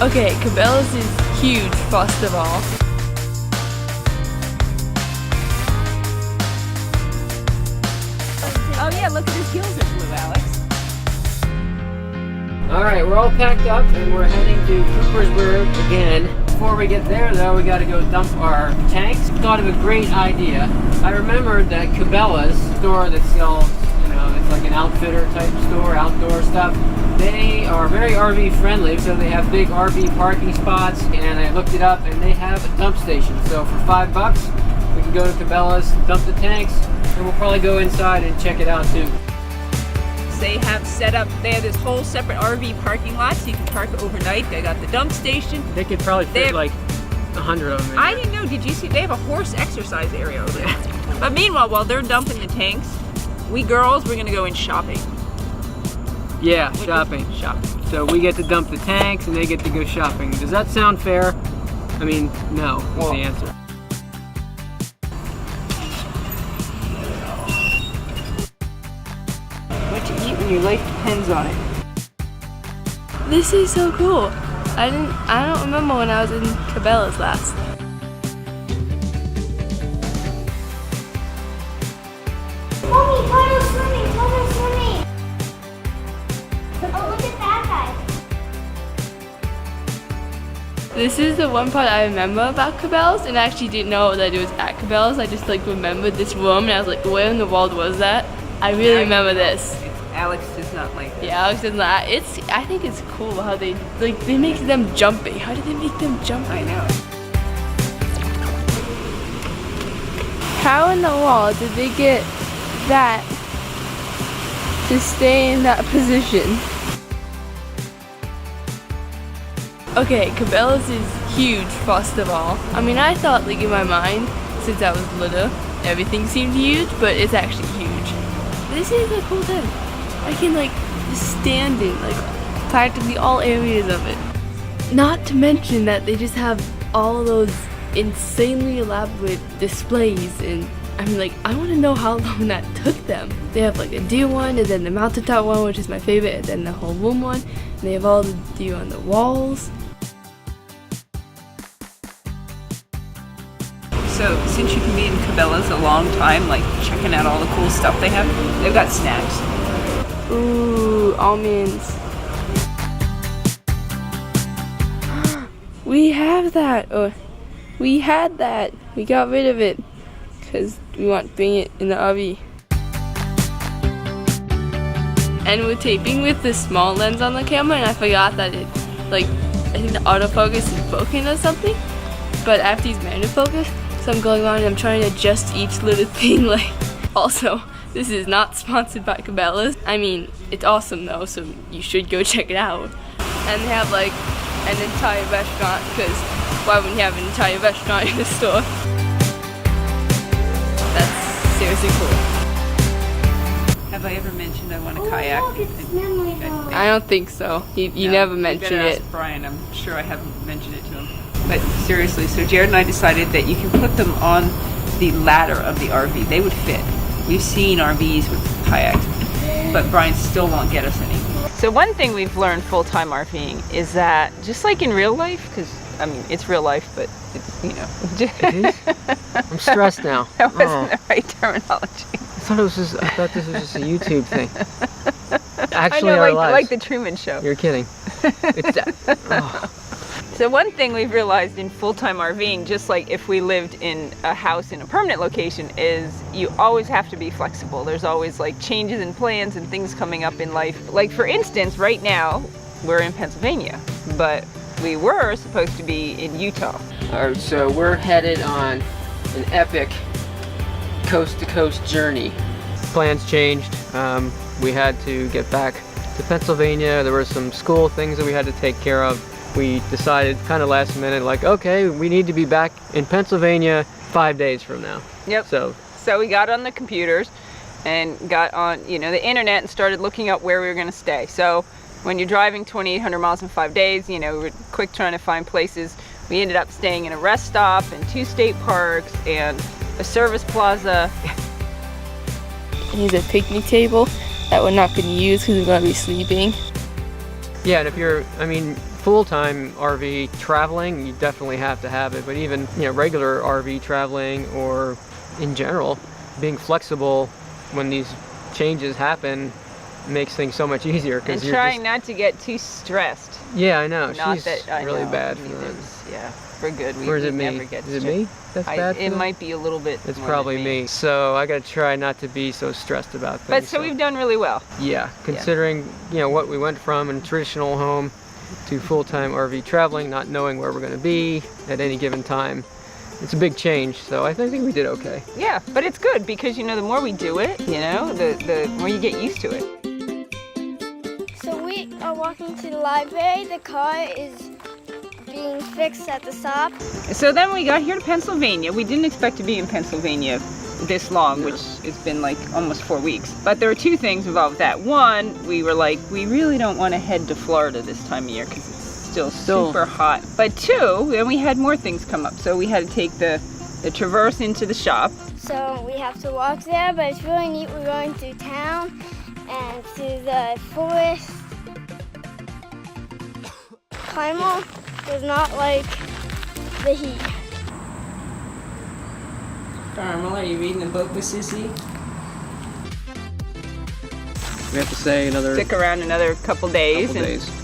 Okay, Cabela's is huge, first of all. Oh yeah, look at his heels are blue, Alex. Alright, we're all packed up and we're heading to Coopersburg again. Before we get there though, we gotta go dump our tanks. Thought of a great idea. I remembered that Cabela's store that sells, it's like an outfitter type store, outdoor stuff. They are very RV friendly, so they have big RV parking spots, and I looked it up and they have a dump station. So for $5, we can go to Cabela's, dump the tanks, and we'll probably go inside and check it out too. They have set up, they have this whole separate RV parking lot so you can park overnight. They got the dump station. They could probably fit like 100 of them in I there. didn't know, did you see, they have a horse exercise area over there. But meanwhile, while they're dumping the tanks, we girls, we're gonna go in shopping. Yeah, shopping. Shopping. So we get to dump the tanks and they get to go shopping. Does that sound fair? I mean, no, is the answer. What you eat when your life depends on it. This is so cool. I don't remember when I was in Cabela's last. Mommy, Toto's swimming! Toto's swimming! Oh, look at that guy! This is the one part I remember about Cabela's, and I actually didn't know that it was at Cabela's. I just remembered this room, and I was like, where in the world was that? I really remember this. Alex does not like this. Yeah, Alex does not. I think it's cool how they make them jumping. How did they make them jumping? I know. How in the world did they get that to stay in that position? Okay, Cabela's is huge, first of all. I mean, I thought, in my mind, since I was little, everything seemed huge, but it's actually huge. This is a cool thing. I can, just stand in, practically all areas of it. Not to mention that they just have all those insanely elaborate displays, and I want to know how long that took them. They have a deer one, and then the mountaintop one, which is my favorite, and then the whole room one, and they have all the deer on the walls. So since you can be in Cabela's a long time, checking out all the cool stuff they have, they've got snacks. Ooh, almonds. We have that. Oh, we had that. We got rid of it because we want to bring it in the RV. And we're taping with the small lens on the camera, and I forgot that it, I think the autofocus is broken or something. But I have to use manual focus, so I'm going around and I'm trying to adjust each little thing. Also, this is not sponsored by Cabela's. I mean, it's awesome though, so you should go check it out. And they have an entire restaurant, because why wouldn't you have an entire restaurant in the store? That's seriously cool. Have I ever mentioned I want to kayak? Look, it's memory foam. I don't think so. You never mentioned better it. ask Brian, I'm sure I haven't mentioned it to him. But seriously, so Jared and I decided that you can put them on the ladder of the RV. They would fit. We've seen RVs with kayaks, but Brian still won't get us any. So one thing we've learned full-time RVing is that, just like in real life, because I mean it's real life, but it's It is? I'm stressed now. that wasn't the right terminology. I thought this was just a YouTube thing. Actually, I know, our lives. like the Truman Show. You're kidding. It's So one thing we've realized in full-time RVing, just like if we lived in a house in a permanent location, is you always have to be flexible. There's always changes in plans and things coming up in life. For instance, right now we're in Pennsylvania, but we were supposed to be in Utah. Alright, so we're headed on an epic coast-to-coast journey. Plans changed. We had to get back to Pennsylvania. There were some school things that we had to take care of. We decided kind of last minute, okay, we need to be back in Pennsylvania 5 days from now. Yep. So we got on the computers and got on, the internet and started looking up where we were going to stay. So when you're driving 2,800 miles in 5 days, we were quick trying to find places. We ended up staying in a rest stop and 2 state parks and a service plaza. Here's a picnic table that we're not going to use because we're going to be sleeping. yeah, and if you're, full-time RV traveling, you definitely have to have it. But even, you know, regular RV traveling or in general, being flexible when these changes happen makes things so much easier. And trying not to get too stressed. Yeah, I know. Not She's that I really know. bad I for mean, that. Yeah, we're good. Or is we it me? never get Is it stressed. me that's bad for It that? might be a little bit. It's more probably than me. So I gotta try not to be so stressed about things. But so we've done really well. Yeah, considering you know what we went from in traditional home to full-time RV traveling, not knowing where we're gonna be at any given time. It's a big change, so I think we did okay. Yeah, but it's good because you know the more we do it, you know, the more you get used to it. So we are walking to the library. The car is being fixed at the stop. So then we got here to Pennsylvania. We didn't expect to be in Pennsylvania this long, which has been like almost 4 weeks. But there were two things involved with that. One, we were like, we really don't want to head to Florida this time of year because it's still super hot. But two, and we had more things come up. So we had to take the Traverse into the shop. So we have to walk there, but it's really neat. We're going through town and to the forest. Primal does not like the heat. Carmel, are you reading the book with Sissy? We have to say another Stick around another couple days.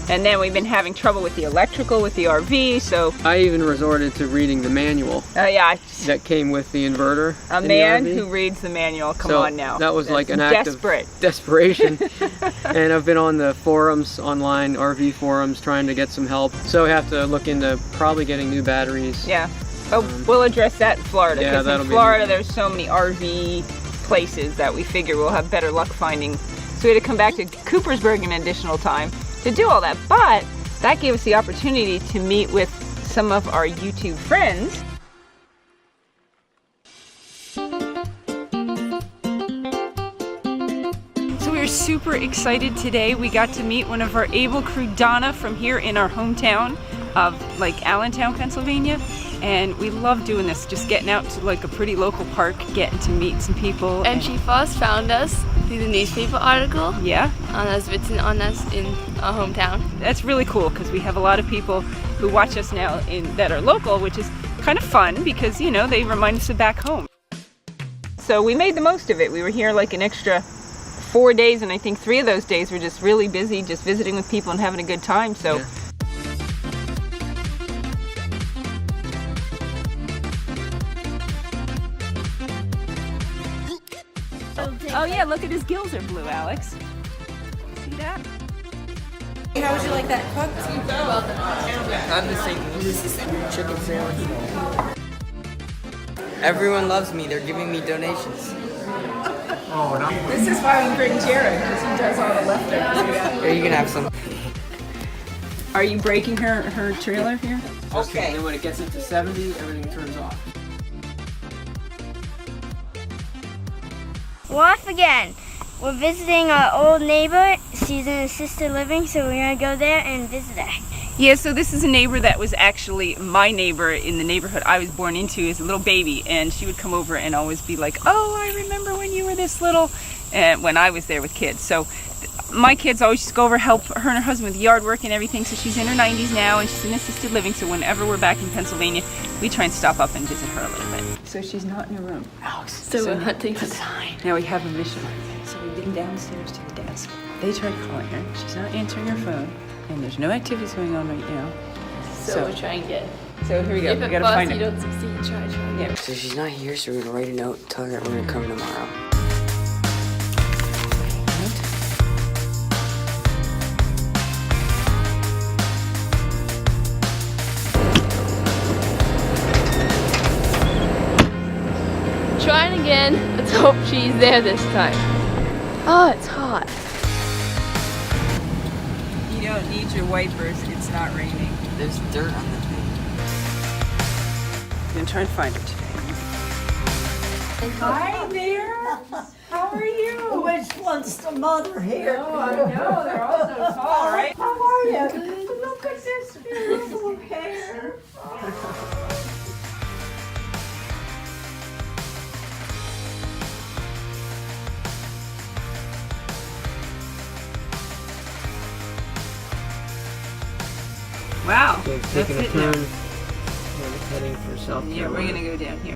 And then we've been having trouble with the electrical with the RV, so... I even resorted to reading the manual yeah. that came with the inverter. A man who reads the manual, come on now. That was like an That's act desperate. of desperation. And I've been on the forums, online RV forums, trying to get some help. So we have to look into probably getting new batteries. Yeah. Oh, we'll address that in Florida, Yeah, because that'll in be Florida there's so many RV places that we figure we'll have better luck finding. So we had to come back to Coopersburg an additional time to do all that. But that gave us the opportunity to meet with some of our YouTube friends. So we were super excited today. We got to meet one of our able crew, Donna, from here in our hometown of like Allentown, Pennsylvania. And we love doing this, just getting out to like a pretty local park, getting to meet some people. And she first found us through the newspaper article. Yeah. And has written on us in our hometown. That's really cool because we have a lot of people who watch us now that are local, which is kind of fun because, you know, they remind us of back home. So we made the most of it. We were here like an extra 4 days, and I think 3 of those days were just really busy, just visiting with people and having a good time. So. Yeah. Oh yeah, look at his gills are blue, Alex. See that? How would you like that cooked? I'm the same. This is chicken sandwich. Everyone loves me. They're giving me donations. This is why we bring Jared, because he does all the leftovers. Here, you can have some. Are you breaking her trailer here? Okay. And then when it gets into 70, everything turns off. We're off again. We're visiting our old neighbor. She's in assisted living, so we're gonna go there and visit her. Yeah, so this is a neighbor that was actually my neighbor in the neighborhood I was born into as a little baby, and she would come over and always be like, oh, I remember when you were this little, and when I was there with kids. So my kids always just go over, help her and her husband with yard work and everything. So she's in her 90s now, and she's in assisted living, so whenever we're back in Pennsylvania, we try and stop up and visit her a little bit. So she's not in her room. Alex. So we're hunting a sign. Now we have a mission. So we've been downstairs to the desk. They tried calling her. She's not answering her phone, and there's no activities going on right now. So we're trying to. So here we go. If We at gotta first find you her. don't succeed, try. Yeah. So she's not here, so we're gonna write a note, tell her that we're gonna come tomorrow. Trying again. Let's hope she's there this time. Oh, it's hot. You don't need your wipers. It's not raining. There's dirt on the thing. I'm gonna try and find her today. Hi there. How are you? Which one's the mother here? Oh, I know. They're all so tall, right? How are you? Look at this beautiful hair. So it's taking a it turn. now. And it's heading for South Yeah, Carolina. we're gonna go down here.